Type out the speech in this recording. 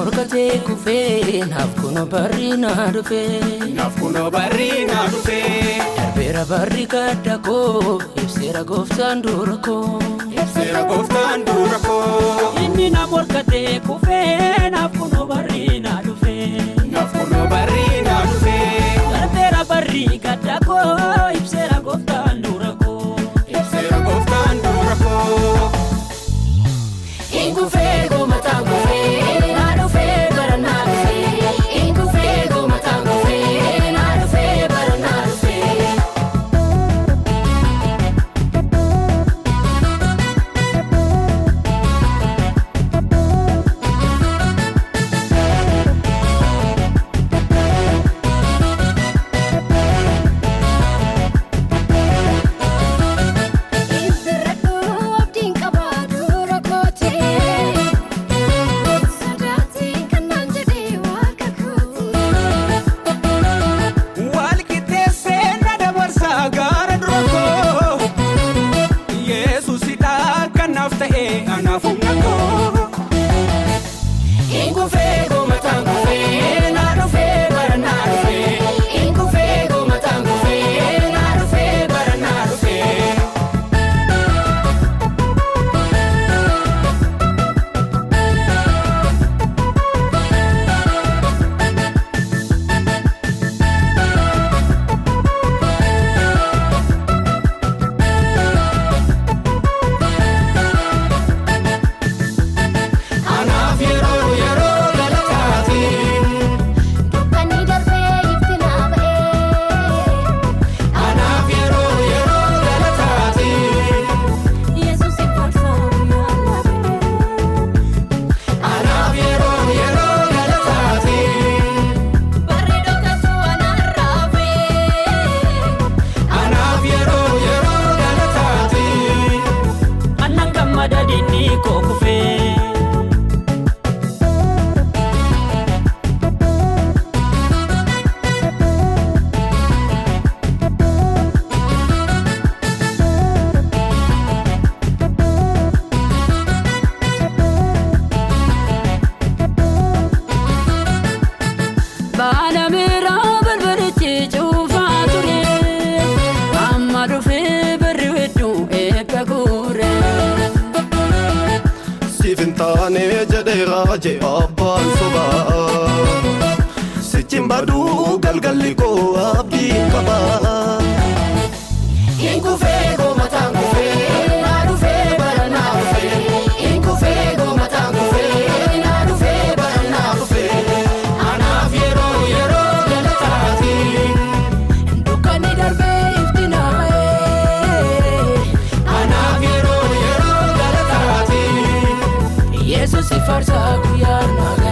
morkatee kufee naaf kunoo barri naa dhufee darbeera barri gadda koo ibseera gooftaan dura koo inni na morkatee kufee naaf kunoo barri naa dhufee darbeera barri gadda koo ibseera gooftaan dura koo Inkufee gomataan kufee naa dhufee bara naa dhufee Inkufee gomataan kufee naa dhufee bara naa dhufee Sifintane jaderaje abbaan sobaa Sichimbaduu galgalli koo abdii qabaa Inkufee gomataan kufee naa dhufee bara naa dhufee Inkufee gomataan kufee naa dhufee bara naa dhufee anaaf yeroo galataati dukkanni darbee ifti naa'ee anaaf yeroo galataati Yesuus farsa guyyaa naa